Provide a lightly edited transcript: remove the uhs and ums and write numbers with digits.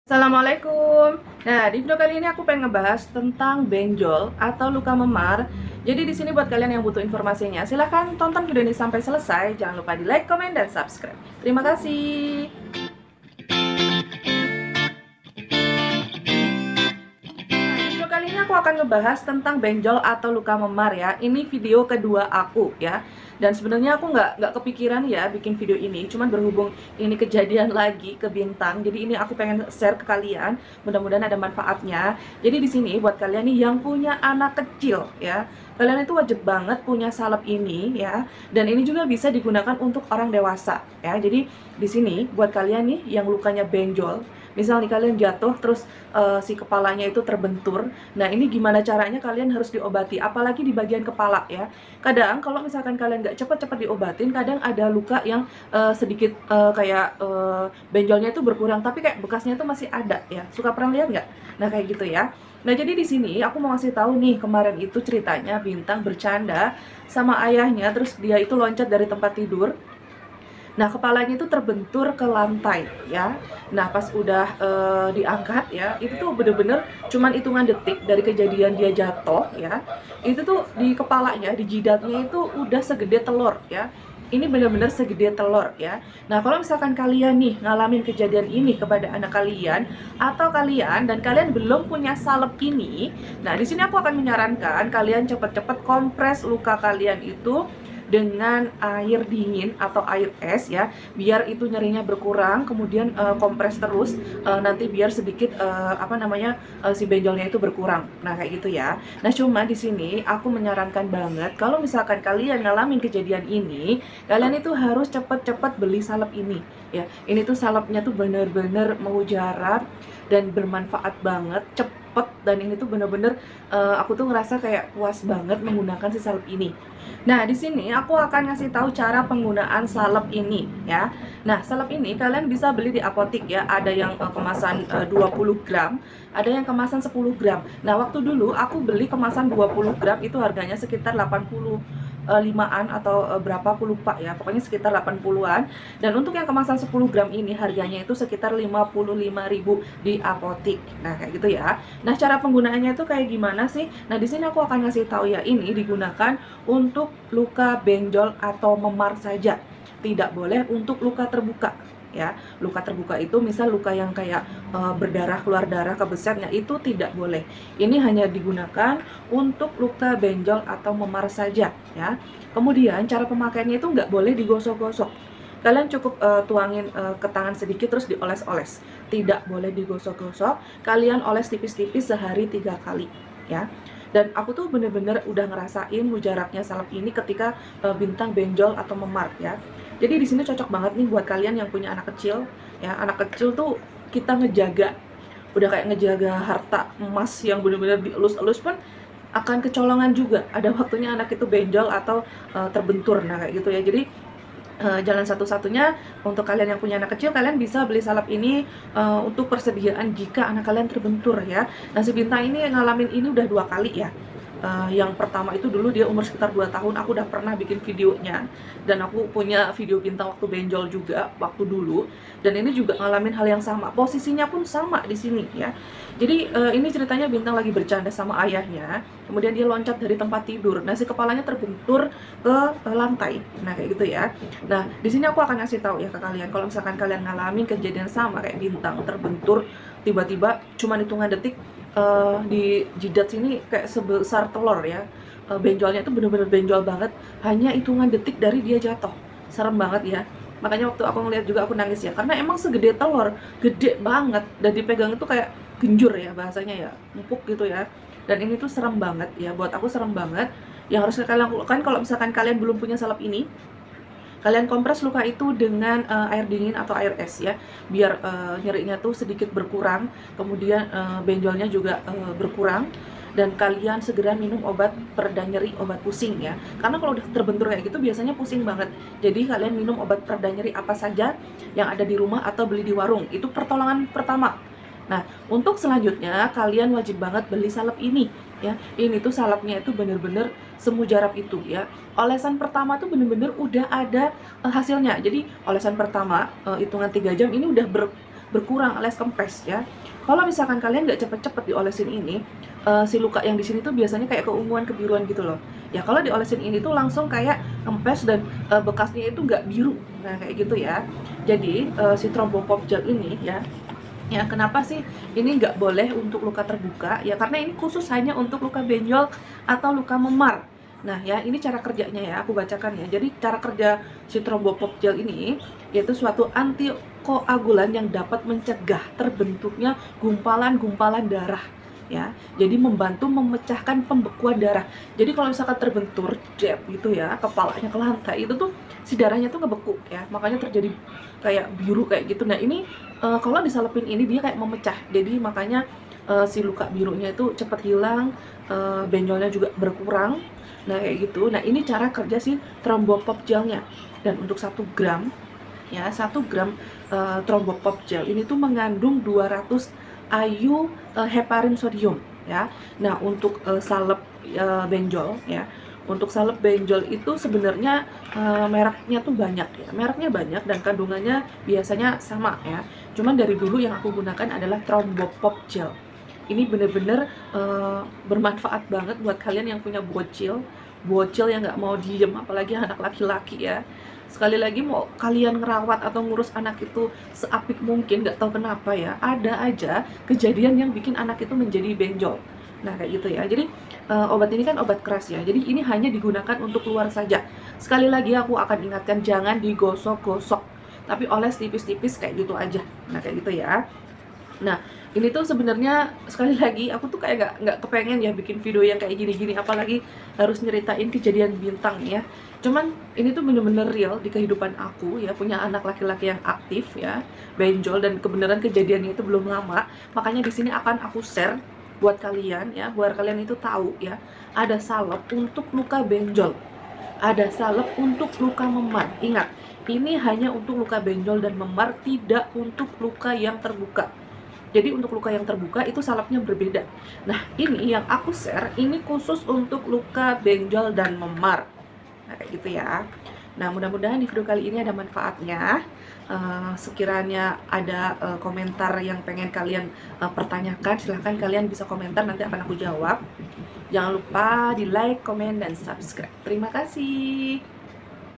Assalamualaikum. Nah, di video kali ini aku pengen ngebahas tentang benjol atau luka memar. Jadi di sini buat kalian yang butuh informasinya, silahkan tonton video ini sampai selesai. Jangan lupa di like, komen, dan subscribe. Terima kasih. Video kali ini aku akan ngebahas tentang benjol atau luka memar ya. Ini video kedua aku ya. Dan sebenarnya aku nggak kepikiran ya bikin video ini. Cuman berhubung ini kejadian lagi ke Bintang, jadi ini aku pengen share ke kalian. Mudah-mudahan ada manfaatnya. Jadi di sini buat kalian nih yang punya anak kecil ya, kalian itu wajib banget punya salep ini ya. Dan ini juga bisa digunakan untuk orang dewasa ya. Jadi di sini buat kalian nih yang lukanya benjol, misal nih kalian jatuh terus si kepalanya itu terbentur. Nah, ini gimana caranya kalian harus diobati, apalagi di bagian kepala ya. Kadang kalau misalkan kalian nggak cepat-cepat diobatin, kadang ada luka yang sedikit kayak benjolnya itu berkurang, tapi kayak bekasnya itu masih ada ya. Suka pernah lihat nggak? Nah, kayak gitu ya. Nah, jadi di sini aku mau ngasih tahu nih, kemarin itu ceritanya Bintang bercanda sama ayahnya, terus dia itu loncat dari tempat tidur. Nah, kepalanya itu terbentur ke lantai ya. Nah, pas udah diangkat ya, itu tuh bener-bener cuman hitungan detik dari kejadian dia jatuh ya. Itu tuh di kepalanya, di jidatnya itu udah segede telur ya. Ini bener-bener segede telur ya. Nah, kalau misalkan kalian nih ngalamin kejadian ini kepada anak kalian, atau kalian dan kalian belum punya salep ini, nah di sini aku akan menyarankan kalian cepet-cepet kompres luka kalian itu dengan air dingin atau air es ya, biar itu nyerinya berkurang. Kemudian kompres terus, nanti biar sedikit si benjolnya itu berkurang. Nah, kayak gitu ya. Nah, cuma di sini aku menyarankan banget kalau misalkan kalian ngalamin kejadian ini, kalian itu harus cepet-cepet beli salep ini ya. Ini tuh salepnya tuh bener-bener mujarab dan bermanfaat banget, cepet, dan ini tuh bener-bener aku tuh ngerasa kayak puas banget menggunakan si salep ini. Nah, di sini aku akan ngasih tahu cara penggunaan salep ini ya. Nah, salep ini kalian bisa beli di apotik ya. Ada yang kemasan 20 gram, ada yang kemasan 10 gram. Nah, waktu dulu aku beli kemasan 20 gram itu harganya sekitar 85-an atau berapa aku lupa ya. Pokoknya sekitar 80-an. Dan untuk yang kemasan 10 gram ini harganya itu sekitar 55.000 di apotik. Nah, kayak gitu ya. Nah, cara penggunaannya itu kayak gimana sih? Nah, di sini aku akan ngasih tahu ya, ini digunakan untuk luka benjol atau memar saja. Tidak boleh untuk luka terbuka ya. Luka terbuka itu misal luka yang kayak berdarah, keluar darah, kebesetnya itu tidak boleh. Ini hanya digunakan untuk luka benjol atau memar saja ya. Kemudian cara pemakaiannya itu nggak boleh digosok-gosok. Kalian cukup tuangin ke tangan sedikit terus dioles-oles. Tidak boleh digosok-gosok. Kalian oles tipis-tipis sehari 3 kali ya. Dan aku tuh bener-bener udah ngerasain mujarabnya salep ini ketika Bintang benjol atau memar ya. Jadi di sini cocok banget nih buat kalian yang punya anak kecil ya. Anak kecil tuh kita ngejaga, udah kayak ngejaga harta emas yang bener-bener dielus-elus pun akan kecolongan juga. Ada waktunya anak itu benjol atau terbentur. Nah, kayak gitu ya. Jadi jalan satu-satunya untuk kalian yang punya anak kecil, kalian bisa beli salep ini untuk persediaan jika anak kalian terbentur ya. Nah, si Bintang ini ngalamin ini udah 2 kali ya. Yang pertama itu dulu dia umur sekitar 2 tahun, aku udah pernah bikin videonya. Dan aku punya video Bintang waktu benjol juga waktu dulu. Dan ini juga ngalamin hal yang sama, posisinya pun sama di sini ya. Jadi ini ceritanya Bintang lagi bercanda sama ayahnya, kemudian dia loncat dari tempat tidur. Nah, si kepalanya terbentur ke lantai. Nah, kayak gitu ya. Nah, di sini aku akan ngasih tahu ya ke kalian, kalau misalkan kalian ngalamin kejadian sama kayak Bintang, terbentur tiba-tiba cuma hitungan detik, di jidat sini kayak sebesar telur ya. Benjolnya itu bener-bener benjol banget, hanya hitungan detik dari dia jatuh. Serem banget ya. Makanya waktu aku ngeliat juga aku nangis ya, karena emang segede telur, gede banget, dan dipegang itu kayak genjur ya bahasanya ya, empuk gitu ya. Dan ini tuh serem banget ya, buat aku serem banget. Yang harus kalian lakukan kalau misalkan kalian belum punya salep ini, kalian kompres luka itu dengan air dingin atau air es ya, biar nyerinya tuh sedikit berkurang, kemudian benjolnya juga berkurang. Dan kalian segera minum obat pereda nyeri, obat pusing ya, karena kalau udah terbentur kayak gitu biasanya pusing banget. Jadi kalian minum obat pereda nyeri apa saja yang ada di rumah atau beli di warung, itu pertolongan pertama. Nah, untuk selanjutnya kalian wajib banget beli salep ini ya. Ini tuh salepnya itu bener-bener semujarab itu ya. Olesan pertama tuh bener-bener udah ada hasilnya. Jadi olesan pertama hitungan 3 jam ini udah berkurang alias kempes ya. Kalau misalkan kalian nggak cepet-cepet diolesin ini, si luka yang di sini tuh biasanya kayak keunguan, kebiruan gitu loh. Ya kalau diolesin ini tuh langsung kayak kempes dan bekasnya itu nggak biru. Nah kayak gitu ya. Jadi si Thrombopop Gel ini ya kenapa sih ini nggak boleh untuk luka terbuka? Ya karena ini khusus hanya untuk luka benjol atau luka memar. Nah ya ini cara kerjanya ya, aku bacakan ya. Jadi cara kerja si Thrombopop Gel ini yaitu suatu antikoagulan yang dapat mencegah terbentuknya gumpalan-gumpalan darah ya. Jadi membantu memecahkan pembekuan darah. Jadi kalau misalkan terbentur jab gitu ya, kepalanya ke lantai itu tuh si darahnya tuh ngebeku ya. Makanya terjadi kayak biru kayak gitu. Nah, ini kalau disalepin ini dia kayak memecah. Jadi makanya si luka birunya itu cepat hilang, benjolnya juga berkurang. Nah, kayak gitu. Nah, ini cara kerja si Thrombopop Gelnya. Dan untuk 1 gram ya, 1 gram Thrombopop Gel ini tuh mengandung 200 IU heparin sodium ya. Nah, untuk salep benjol ya. Untuk salep benjol itu sebenarnya mereknya tuh banyak ya. Mereknya banyak dan kandungannya biasanya sama ya. Cuman dari dulu yang aku gunakan adalah Thrombopop Gel. Ini bener-bener bermanfaat banget buat kalian yang punya bocil yang nggak mau diem, apalagi anak laki-laki ya. Sekali lagi mau kalian ngerawat atau ngurus anak itu seapik mungkin, nggak tahu kenapa ya, ada aja kejadian yang bikin anak itu menjadi benjol. Nah kayak gitu ya. Jadi obat ini kan obat keras ya. Jadi ini hanya digunakan untuk keluar saja. Sekali lagi aku akan ingatkan jangan digosok-gosok, tapi oles tipis-tipis kayak gitu aja. Nah kayak gitu ya. Nah, ini tuh sebenarnya sekali lagi aku tuh kayak nggak kepengen ya bikin video yang kayak gini-gini, apalagi harus nyeritain kejadian bintang ya. Cuman ini tuh bener-bener real di kehidupan aku ya, punya anak laki-laki yang aktif ya, benjol, dan kebenaran kejadiannya itu belum lama. Makanya di sini akan aku share buat kalian ya, biar kalian itu tahu ya, ada salep untuk luka benjol, ada salep untuk luka memar. Ingat, ini hanya untuk luka benjol dan memar, tidak untuk luka yang terbuka. Jadi untuk luka yang terbuka itu salepnya berbeda. Nah ini yang aku share, ini khusus untuk luka benjol dan memar. Nah kayak gitu ya. Nah mudah-mudahan di video kali ini ada manfaatnya. Sekiranya ada komentar yang pengen kalian pertanyakan, silahkan kalian bisa komentar, nanti akan aku jawab. Jangan lupa di like, komen, dan subscribe. Terima kasih.